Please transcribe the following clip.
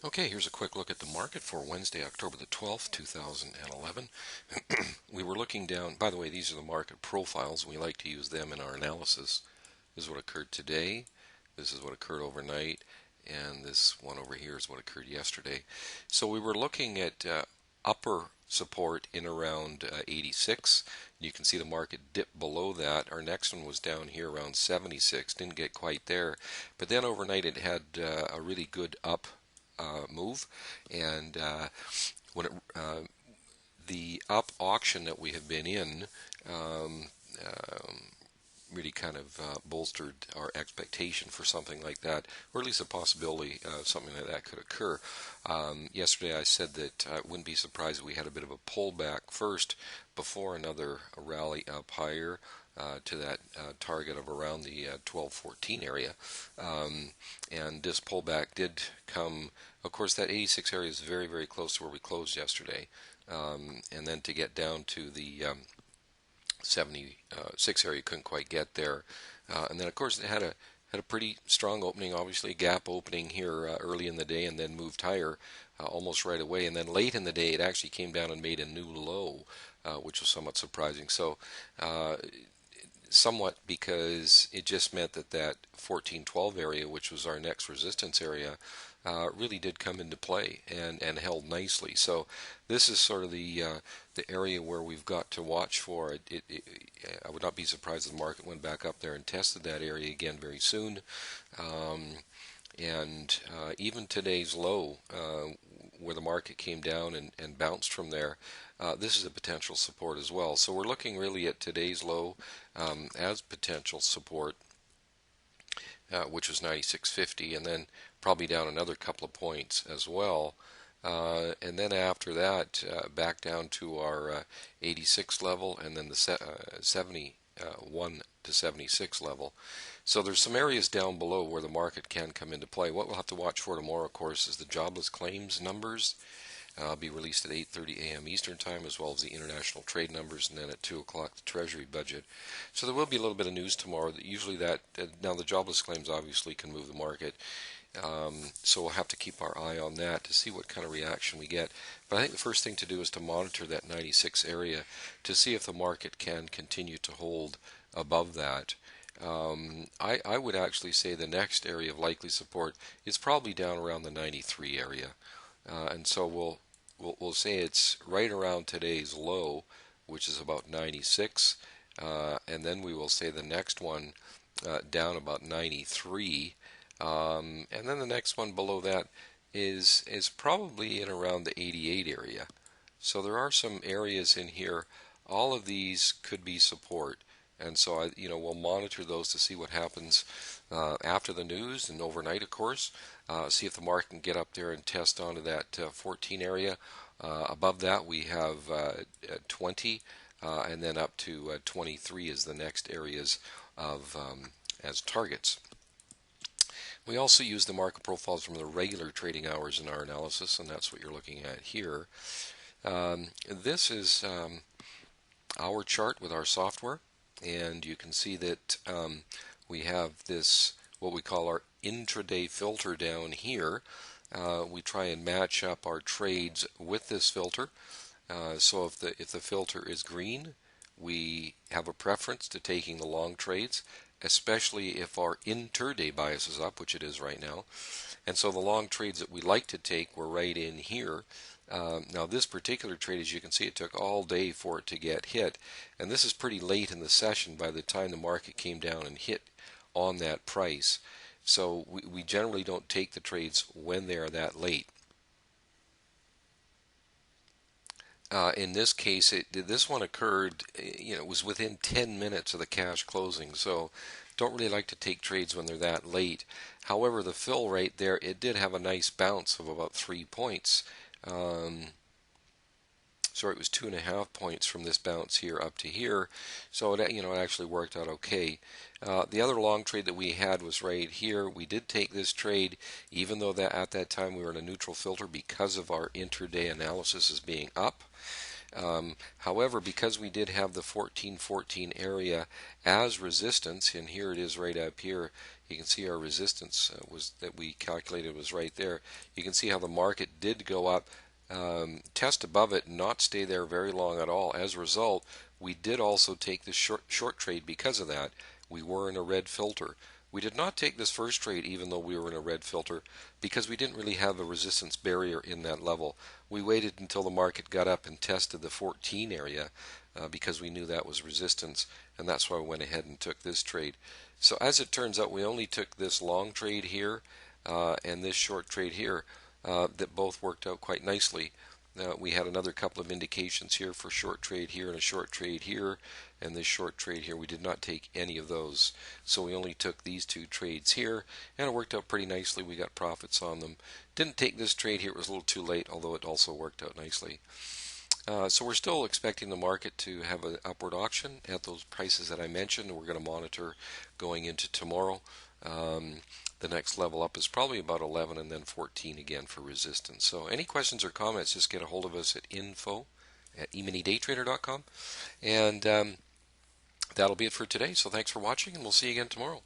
Okay, here's a quick look at the market for Wednesday, October the 12th, 2011. We were looking down, by the way, these are the market profiles. We like to use them in our analysis. This is what occurred today, this is what occurred overnight, and this one over here is what occurred yesterday. So we were looking at upper support in around 86. You can see the market dip below that. Our next one was down here around 76. Didn't get quite there, but then overnight it had a really good up move, and when the up auction that we have been in um, um, really kind of bolstered our expectation for something like that, or at least a possibility something like that could occur. Yesterday I said that I wouldn't be surprised if we had a bit of a pullback first before another rally up higher to that target of around the 1214 area. And this pullback did come, of course, that 86 area is very, very close to where we closed yesterday. And then to get down to the 76 area, couldn't quite get there. And then, of course, it had a pretty strong opening, obviously a gap opening here early in the day, and then moved higher almost right away. And then late in the day, it actually came down and made a new low, which was somewhat surprising. So somewhat because it just meant that that 1412 area, which was our next resistance area, really did come into play and held nicely. So this is sort of the area where we've got to watch for. I would not be surprised if the market went back up there and tested that area again very soon. And even today's low, where the market came down and bounced from there, this is a potential support as well. So we're looking really at today's low as potential support, which was 96.50, and then probably down another couple of points as well. And then after that, back down to our 86 level, and then the 71 to 76 level. So there's some areas down below where the market can come into play. What we'll have to watch for tomorrow, of course, is the jobless claims numbers. Be released at 8:30 a.m. Eastern Time, as well as the international trade numbers, and then at 2 o'clock the Treasury budget. So there will be a little bit of news tomorrow. Usually now the jobless claims obviously can move the market. So we'll have to keep our eye on that to see what kind of reaction we get. But I think the first thing to do is to monitor that 96 area to see if the market can continue to hold above that. I would actually say the next area of likely support is probably down around the 93 area. And so we'll say it's right around today's low, which is about 96, and then we will say the next one down about 93, and then the next one below that is probably in around the 88 area. So there are some areas in here. All of these could be support. And so we'll monitor those to see what happens after the news and overnight, of course. See if the market can get up there and test onto that 14 area. Above that, we have 20, and then up to 23 is the next areas of as targets. We also use the market profiles from the regular trading hours in our analysis, and that's what you're looking at here. This is our chart with our software. And you can see that we have this, what we call our intraday filter down here. We try and match up our trades with this filter. So if the filter is green, we have a preference to taking the long trades, especially if our intraday bias is up, which it is right now. And so the long trades that we like to take were right in here. Now this particular trade, as you can see, it took all day for it to get hit, and this is pretty late in the session by the time the market came down and hit on that price. So we generally don't take the trades when they are that late. In this case, this one occurred, it was within 10 minutes of the cash closing, so don't really like to take trades when they're that late. However, the fill rate there, it did have a nice bounce of about 3 points. Sorry, it was 2.5 points from this bounce here up to here, so it actually worked out okay. The other long trade that we had was right here. We did take this trade, even though that at that time we were in a neutral filter because of our intraday analysis as being up. However, because we did have the 1414 area as resistance, and here it is right up here, you can see our resistance was that we calculated was right there. You can see how the market did go up, test above it, and not stay there very long at all. As a result, we did also take this short trade because of that. We were in a red filter. We did not take this first trade even though we were in a red filter because we didn't really have a resistance barrier in that level. We waited until the market got up and tested the 14 area because we knew that was resistance, and that's why we went ahead and took this trade. So as it turns out, we only took this long trade here and this short trade here that both worked out quite nicely. We had another couple of indications here for short trade here and a short trade here, and this short trade here. We did not take any of those, so we only took these two trades here, and it worked out pretty nicely. We got profits on them. Didn't take this trade here. It was a little too late, although it also worked out nicely. So we're still expecting the market to have an upward auction at those prices that I mentioned. We're going to monitor going into tomorrow. The next level up is probably about 11 and then 14 again for resistance. So any questions or comments, just get a hold of us at info@eminidaytrader.com. And that'll be it for today. So thanks for watching, and we'll see you again tomorrow.